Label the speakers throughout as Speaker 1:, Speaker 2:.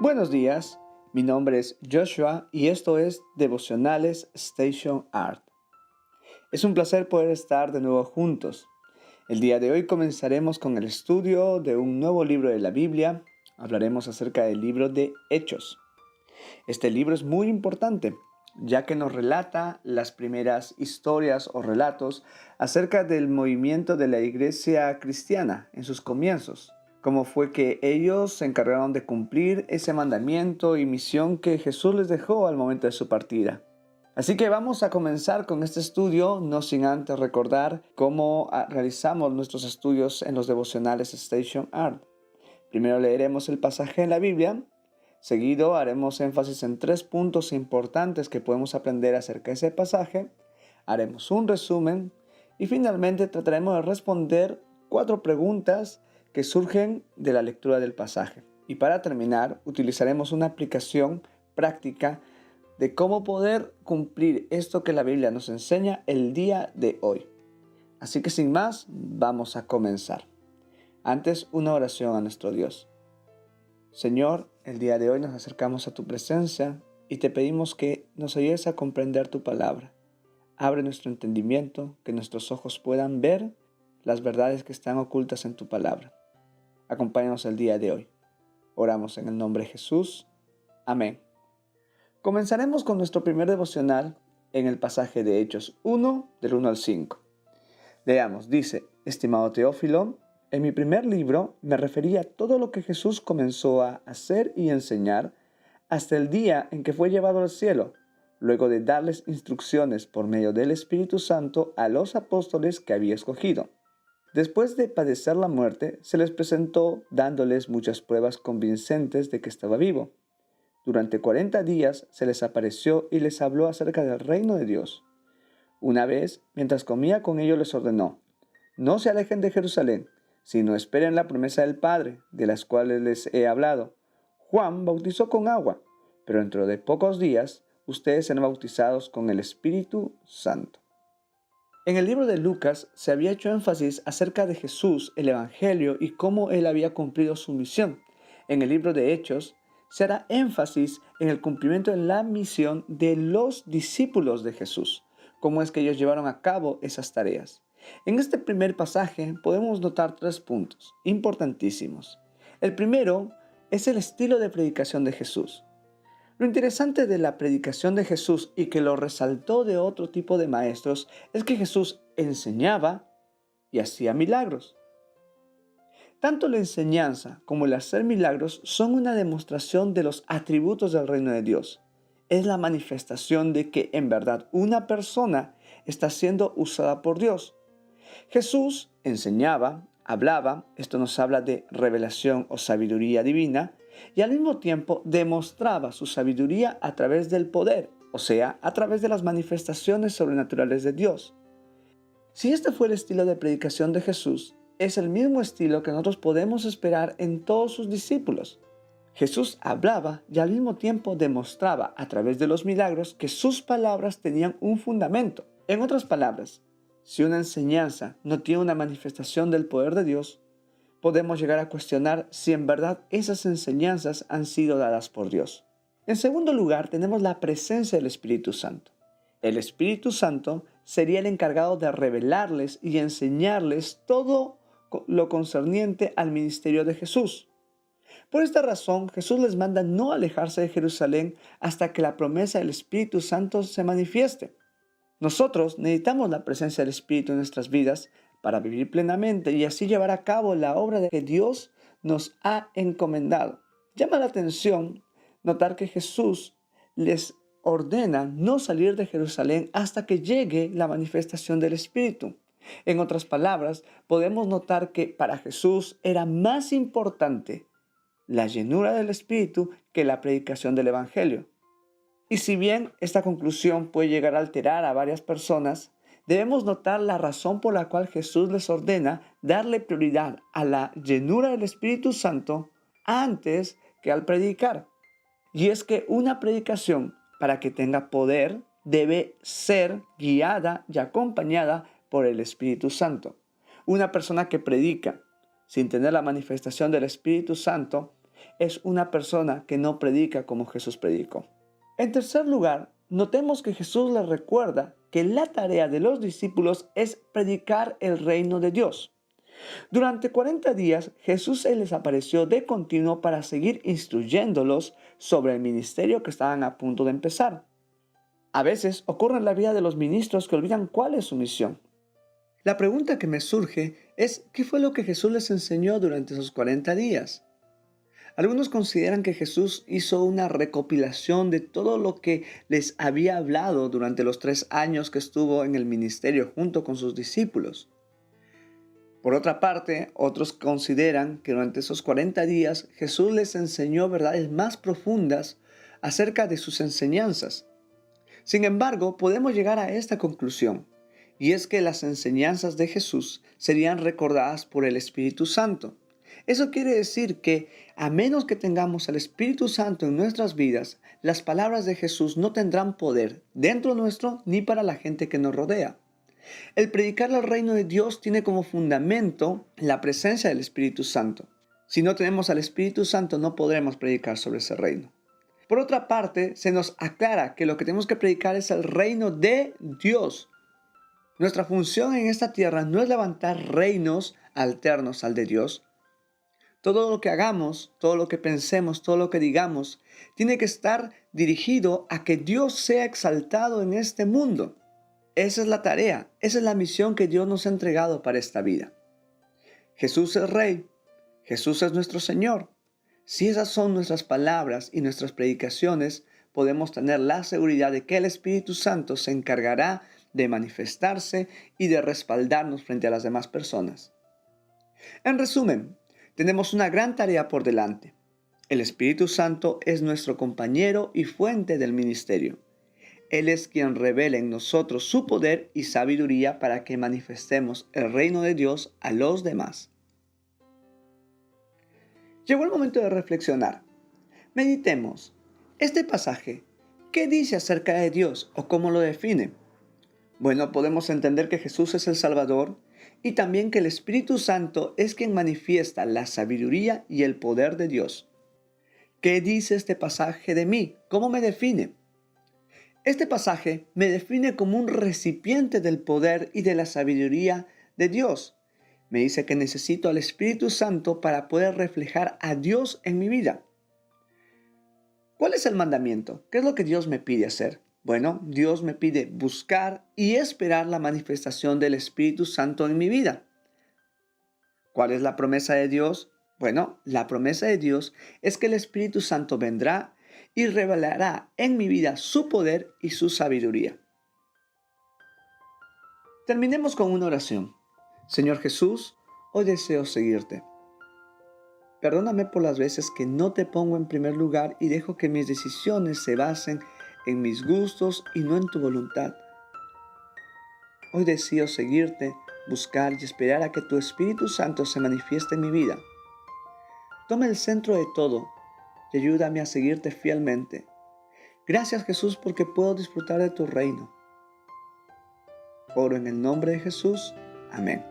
Speaker 1: Buenos días, mi nombre es Joshua y esto es Devocionales Station Art. Es un placer poder estar de nuevo juntos. El día de hoy comenzaremos con el estudio de un nuevo libro de la Biblia. Hablaremos acerca del libro de Hechos. Este libro es muy importante, ya que nos relata las primeras historias o relatos acerca del movimiento de la iglesia cristiana en sus comienzos. Cómo fue que ellos se encargaron de cumplir ese mandamiento y misión que Jesús les dejó al momento de su partida. Así que vamos a comenzar con este estudio, no sin antes recordar cómo realizamos nuestros estudios en los devocionales Station Art. Primero leeremos el pasaje en la Biblia, seguido haremos énfasis en 3 puntos importantes que podemos aprender acerca de ese pasaje, haremos un resumen y finalmente trataremos de responder 4 preguntas que surgen de la lectura del pasaje. Y para terminar, utilizaremos una aplicación práctica de cómo poder cumplir esto que la Biblia nos enseña el día de hoy. Así que sin más, vamos a comenzar. Antes, una oración a nuestro Dios. Señor, el día de hoy nos acercamos a tu presencia y te pedimos que nos ayudes a comprender tu palabra. Abre nuestro entendimiento, que nuestros ojos puedan ver las verdades que están ocultas en tu palabra. Acompáñanos el día de hoy. Oramos en el nombre de Jesús. Amén. Comenzaremos con nuestro primer devocional en el pasaje de Hechos 1, del 1 al 5. Leamos, dice: Estimado Teófilo, en mi primer libro me refería a todo lo que Jesús comenzó a hacer y enseñar hasta el día en que fue llevado al cielo, luego de darles instrucciones por medio del Espíritu Santo a los apóstoles que había escogido. Después de padecer la muerte, se les presentó dándoles muchas pruebas convincentes de que estaba vivo. Durante 40 días se les apareció y les habló acerca del reino de Dios. Una vez, mientras comía con ellos, les ordenó: no se alejen de Jerusalén, sino esperen la promesa del Padre, de las cuales les he hablado. Juan bautizó con agua, pero dentro de pocos días ustedes serán bautizados con el Espíritu Santo. En el libro de Lucas se había hecho énfasis acerca de Jesús, el Evangelio y cómo él había cumplido su misión. En el libro de Hechos se hará énfasis en el cumplimiento de la misión de los discípulos de Jesús, cómo es que ellos llevaron a cabo esas tareas. En este primer pasaje podemos notar 3 puntos importantísimos. El primero es el estilo de predicación de Jesús. Lo interesante de la predicación de Jesús y que lo resaltó de otro tipo de maestros es que Jesús enseñaba y hacía milagros. Tanto la enseñanza como el hacer milagros son una demostración de los atributos del reino de Dios. Es la manifestación de que en verdad una persona está siendo usada por Dios. Jesús enseñaba, hablaba, esto nos habla de revelación o sabiduría divina, y al mismo tiempo demostraba su sabiduría a través del poder, o sea, a través de las manifestaciones sobrenaturales de Dios. Si este fue el estilo de predicación de Jesús, es el mismo estilo que nosotros podemos esperar en todos sus discípulos. Jesús hablaba y al mismo tiempo demostraba a través de los milagros que sus palabras tenían un fundamento. En otras palabras, si una enseñanza no tiene una manifestación del poder de Dios, podemos llegar a cuestionar si en verdad esas enseñanzas han sido dadas por Dios. En segundo lugar, tenemos la presencia del Espíritu Santo. El Espíritu Santo sería el encargado de revelarles y enseñarles todo lo concerniente al ministerio de Jesús. Por esta razón, Jesús les manda no alejarse de Jerusalén hasta que la promesa del Espíritu Santo se manifieste. Nosotros necesitamos la presencia del Espíritu en nuestras vidas para vivir plenamente y así llevar a cabo la obra que Dios nos ha encomendado. Llama la atención notar que Jesús les ordena no salir de Jerusalén hasta que llegue la manifestación del Espíritu. En otras palabras, podemos notar que para Jesús era más importante la llenura del Espíritu que la predicación del Evangelio. Y si bien esta conclusión puede llegar a alterar a varias personas, debemos notar la razón por la cual Jesús les ordena darle prioridad a la llenura del Espíritu Santo antes que al predicar. Y es que una predicación, para que tenga poder, debe ser guiada y acompañada por el Espíritu Santo. Una persona que predica sin tener la manifestación del Espíritu Santo es una persona que no predica como Jesús predicó. En tercer lugar, notemos que Jesús les recuerda que la tarea de los discípulos es predicar el reino de Dios. Durante 40 días, Jesús se les apareció de continuo para seguir instruyéndolos sobre el ministerio que estaban a punto de empezar. A veces ocurre en la vida de los ministros que olvidan cuál es su misión. La pregunta que me surge es, ¿qué fue lo que Jesús les enseñó durante esos 40 días? Algunos consideran que Jesús hizo una recopilación de todo lo que les había hablado durante los 3 años que estuvo en el ministerio junto con sus discípulos. Por otra parte, otros consideran que durante esos 40 días Jesús les enseñó verdades más profundas acerca de sus enseñanzas. Sin embargo, podemos llegar a esta conclusión, y es que las enseñanzas de Jesús serían recordadas por el Espíritu Santo. Eso quiere decir que, a menos que tengamos al Espíritu Santo en nuestras vidas, las palabras de Jesús no tendrán poder dentro nuestro ni para la gente que nos rodea. El predicar el reino de Dios tiene como fundamento la presencia del Espíritu Santo. Si no tenemos al Espíritu Santo, no podremos predicar sobre ese reino. Por otra parte, se nos aclara que lo que tenemos que predicar es el reino de Dios. Nuestra función en esta tierra no es levantar reinos alternos al de Dios. Todo lo que hagamos, todo lo que pensemos, todo lo que digamos, tiene que estar dirigido a que Dios sea exaltado en este mundo. Esa es la tarea, esa es la misión que Dios nos ha entregado para esta vida. Jesús es Rey, Jesús es nuestro Señor. Si esas son nuestras palabras y nuestras predicaciones, podemos tener la seguridad de que el Espíritu Santo se encargará de manifestarse y de respaldarnos frente a las demás personas. En resumen, tenemos una gran tarea por delante. El Espíritu Santo es nuestro compañero y fuente del ministerio. Él es quien revela en nosotros su poder y sabiduría para que manifestemos el reino de Dios a los demás. Llegó el momento de reflexionar. Meditemos. Este pasaje, ¿qué dice acerca de Dios o cómo lo define? Bueno, podemos entender que Jesús es el Salvador y también que el Espíritu Santo es quien manifiesta la sabiduría y el poder de Dios. ¿Qué dice este pasaje de mí? ¿Cómo me define? Este pasaje me define como un recipiente del poder y de la sabiduría de Dios. Me dice que necesito al Espíritu Santo para poder reflejar a Dios en mi vida. ¿Cuál es el mandamiento? ¿Qué es lo que Dios me pide hacer? Bueno, Dios me pide buscar y esperar la manifestación del Espíritu Santo en mi vida. ¿Cuál es la promesa de Dios? Bueno, la promesa de Dios es que el Espíritu Santo vendrá y revelará en mi vida su poder y su sabiduría. Terminemos con una oración. Señor Jesús, hoy deseo seguirte. Perdóname por las veces que no te pongo en primer lugar y dejo que mis decisiones se basen en mis gustos y no en tu voluntad. Hoy deseo seguirte, buscar y esperar a que tu Espíritu Santo se manifieste en mi vida. Toma el centro de todo y ayúdame a seguirte fielmente. Gracias Jesús porque puedo disfrutar de tu reino. Oro en el nombre de Jesús. Amén.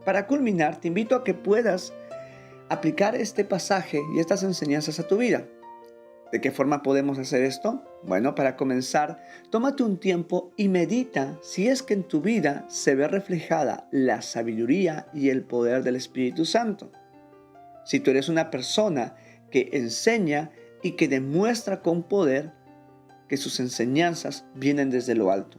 Speaker 1: Para culminar, te invito a que puedas aplicar este pasaje y estas enseñanzas a tu vida. ¿De qué forma podemos hacer esto? Bueno, para comenzar, tómate un tiempo y medita si es que en tu vida se ve reflejada la sabiduría y el poder del Espíritu Santo. Si tú eres una persona que enseña y que demuestra con poder que sus enseñanzas vienen desde lo alto.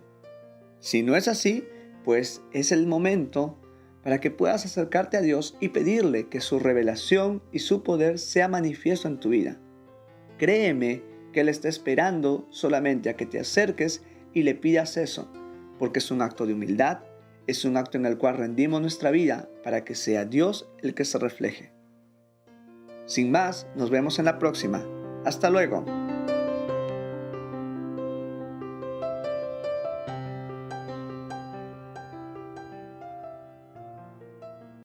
Speaker 1: Si no es así, pues es el momento para que puedas acercarte a Dios y pedirle que su revelación y su poder sea manifiesto en tu vida. Créeme que Él está esperando solamente a que te acerques y le pidas eso, porque es un acto de humildad, es un acto en el cual rendimos nuestra vida para que sea Dios el que se refleje. Sin más, nos vemos en la próxima. Hasta luego.